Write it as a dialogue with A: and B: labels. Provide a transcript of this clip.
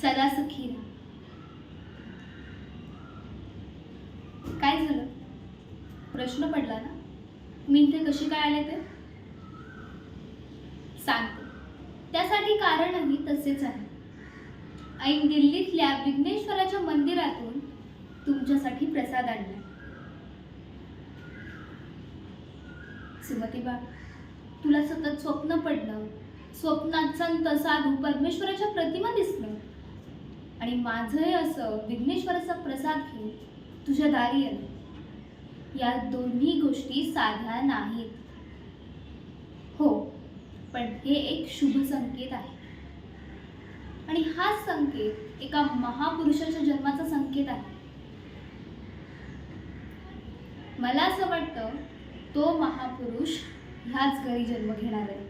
A: सदा सुखी राहा. काय झालं? प्रश्न पडला ना? मी इथे कशी काय आले ते सांगते. त्यासाठी कारणही तसेच आहे. ऐन दिल्लीतल्या विघ्नेश्वराच्या मंदिरातून तुमच्यासाठी प्रसाद आणला. सुमतीबा, तुला सतत स्वप्न पडलं, स्वप्नात संत साधू परमेश्वराच्या प्रतिमा दिसलं आणि माझंही असं विघ्नेश्वराचा प्रसाद घेऊन तुझ्या दारी आलं. या दोन्ही गोष्टी साध्या नाहीत. हो, पण हे एक शुभ संकेत आहे आणि हा संकेत एका महापुरुषाच्या जन्माचा संकेत आहे. मला असं वाटतं तो महापुरुष ह्याच घरी जन्म घेणार आहे.